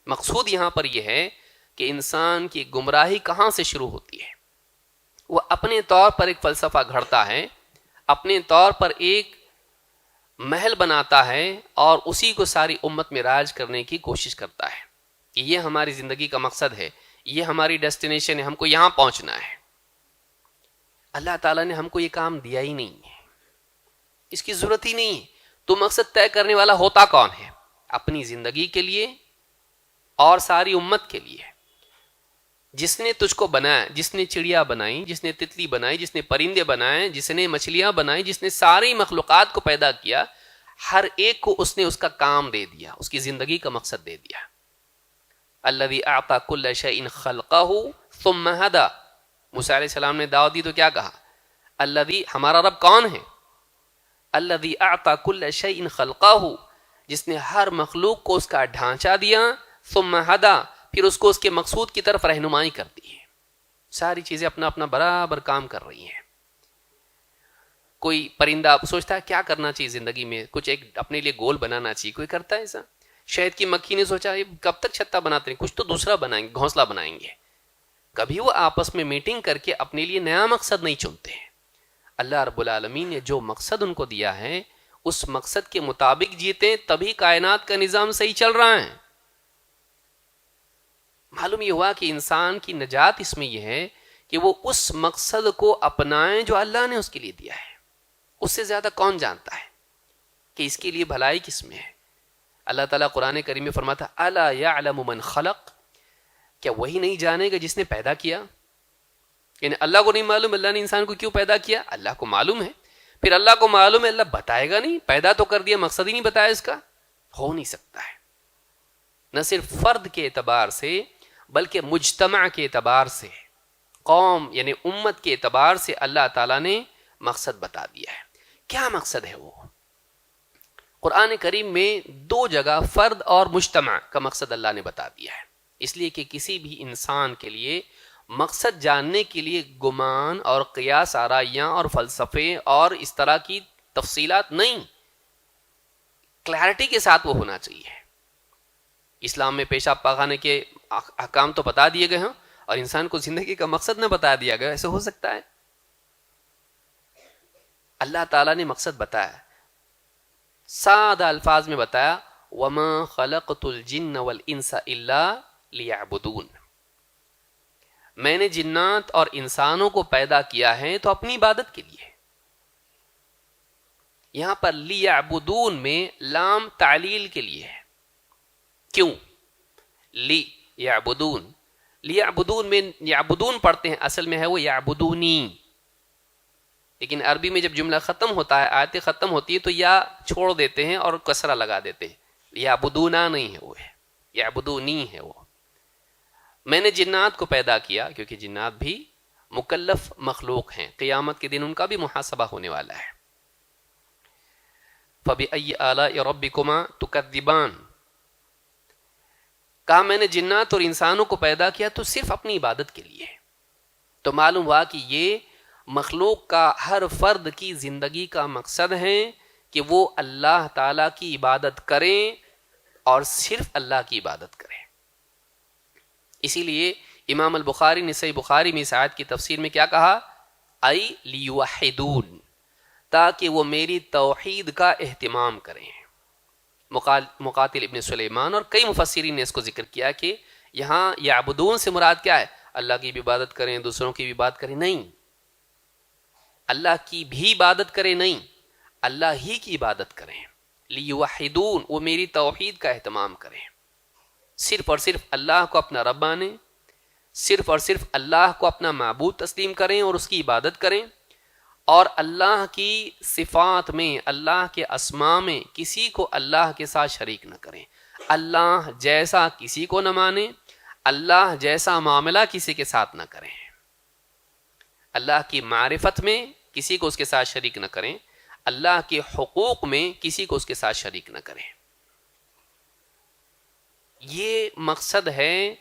مقصود یہاں پر یہ ہے کہ انسان کی گمراہی کہاں سے شروع ہوتی ہے؟ وہ اپنے طور پر ایک فلسفہ گھڑتا ہے، اپنے طور پر ایک محل بناتا ہے اور اسی کو ساری امت میں راج کرنے کی کوشش کرتا ہے کہ یہ ہماری زندگی کا مقصد ہے، یہ ہماری ڈیسٹینیشن ہے، ہم کو یہاں پہنچنا ہے۔ اللہ تعالیٰ نے ہم کو یہ کام دیا ہی نہیں ہے، اس کی ضرورت ہی نہیں ہے۔ تو مقصد طے کرنے والا ہوتا کون ہے؟ اپنی زندگی کے لیے اور ساری امت کے لیے۔ جس نے تجھ کو بنایا، جس نے چڑیا بنائی، جس نے تتلی بنائی، جس نے پرندے بنائے، جس نے مچھلیاں بنائی، جس نے ساری مخلوقات کو پیدا کیا، ہر ایک کو اس نے اس کا کام دے دیا، اس کی زندگی کا مقصد دے دیا۔ الذی اعطى كل شيء خلقه ثم هدى۔ موسیٰ علیہ السلام نے دعوت دی تو کیا کہا؟ الذی، ہمارا رب کون ہے؟ الذی اعطى كل شيء خلقه، جس نے ہر مخلوق کو اس کا ڈھانچہ دیا، ثم هدى، پھر اس کو اس کے مقصود کی طرف رہنمائی کرتی ہے۔ ساری چیزیں اپنا اپنا برابر کام کر رہی ہیں۔ کوئی پرندہ سوچتا ہے کیا کرنا چاہیے زندگی میں، کچھ ایک اپنے لیے گول بنانا چاہیے، کوئی کرتا ہے ایسا؟ شہد کی مکھی نے سوچا یہ کب تک چھتا بناتے ہیں، کچھ تو دوسرا بنائیں گے، گھونسلہ بنائیں گے۔ کبھی وہ آپس میں میٹنگ کر کے اپنے لیے نیا مقصد نہیں چنتے ہیں۔ اللہ رب العالمین نے جو مقصد ان کو دیا ہے اس مقصد کے مطابق جیتے، تبھی کائنات کا نظام صحیح چل رہا ہے۔ معلوم یہ ہوا کہ انسان کی نجات اس میں یہ ہے کہ وہ اس مقصد کو اپنائیں جو اللہ نے اس کے لیے دیا ہے۔ اس سے زیادہ کون جانتا ہے کہ اس کے لیے بھلائی کس میں ہے؟ اللہ تعالیٰ قرآن کریم میں فرماتا الا یعلم من خلق، کیا وہی نہیں جانے گا جس نے پیدا کیا؟ یعنی اللہ کو نہیں معلوم اللہ نے انسان کو کیوں پیدا کیا؟ اللہ کو معلوم ہے۔ پھر اللہ کو معلوم ہے، اللہ بتائے گا نہیں؟ پیدا تو کر دیا، مقصد ہی نہیں بتایا اس کا؟ ہو نہیں سکتا ہے۔ نہ صرف فرد کے اعتبار سے بلکہ مجتمع کے اعتبار سے، قوم یعنی امت کے اعتبار سے اللہ تعالیٰ نے مقصد بتا دیا ہے۔ کیا مقصد ہے وہ؟ قرآن کریم میں دو جگہ فرد اور مجتمع کا مقصد اللہ نے بتا دیا ہے، اس لیے کہ کسی بھی انسان کے لیے مقصد جاننے کے لیے گمان اور قیاس آرائیاں اور فلسفے اور اس طرح کی تفصیلات نہیں، کلیئرٹی کے ساتھ وہ ہونا چاہیے۔ اسلام میں پیشاب پاخانے کے احکام تو بتا دیے گئے ہیں اور انسان کو زندگی کا مقصد نہ بتا دیا گیا، ایسے ہو سکتا ہے؟ اللہ تعالیٰ نے مقصد بتایا، سادہ الفاظ میں بتایا وَمَا خَلَقْتُ الْجِنَّ وَالْإِنسَ إِلَّا لِيَعْبُدُونَ، میں نے جنات اور انسانوں کو پیدا کیا ہے تو اپنی عبادت کے لیے۔ یہاں پر لیعبدون میں لام تعلیل کے لیے ہے۔ کیوں؟ لی یعبدون، لیعبدون میں یعبدون پڑھتے ہیں، اصل میں ہے وہ یعبدونی، لیکن عربی میں جب جملہ ختم ہوتا ہے، آیت ختم ہوتی ہے تو یا چھوڑ دیتے ہیں اور کسرہ لگا دیتے ہیں، یعبدونا نہیں ہے، وہ ہے یعبدونی ہے وہ۔ میں نے جنات کو پیدا کیا کیونکہ جنات بھی مکلف مخلوق ہیں، قیامت کے دن ان کا بھی محاسبہ ہونے والا ہے۔ فَبِأَيِّ آلَاءِ رَبِّكُمَا تُكَذِّبَانِ، کہا میں نے جنات اور انسانوں کو پیدا کیا تو صرف اپنی عبادت کے لیے۔ تو معلوم ہوا کہ یہ مخلوق کا ہر فرد کی زندگی کا مقصد ہے کہ وہ اللہ تعالیٰ کی عبادت کریں اور صرف اللہ کی عبادت کریں۔ اسی لیے امام البخاری نے صحیح بخاری میں اس آیت کی تفسیر میں کیا کہا؟ ای لیوحدون، تاکہ وہ میری توحید کا اہتمام کریں۔ مقاتل ابن سلیمان اور کئی مفسرین نے اس کو ذکر کیا کہ یہاں یعبدون سے مراد کیا ہے؟ اللہ کی بھی عبادت کریں، دوسروں کی بھی عبادت کریں نہیں، اللہ کی بھی عبادت کریں نہیں، اللہ ہی کی عبادت کریں۔ لیوحدون، وہ میری توحید کا اہتمام کریں، صرف اور صرف اللہ کو اپنا رب مانیں، صرف اور صرف اللہ کو اپنا معبود تسلیم کریں اور اس کی عبادت کریں، اور اللہ کی صفات میں، اللہ کے اسماء میں کسی کو اللہ کے ساتھ شریک نہ کریں، اللہ جیسا کسی کو نہ مانیں، اللہ جیسا معاملہ کسی کے ساتھ نہ کریں، اللہ کی معرفت میں کسی کو اس کے ساتھ شریک نہ کریں، اللہ کے حقوق میں کسی کو اس کے ساتھ شریک نہ کریں۔ یہ مقصد ہے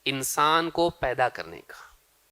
انسان کو پیدا کرنے کا۔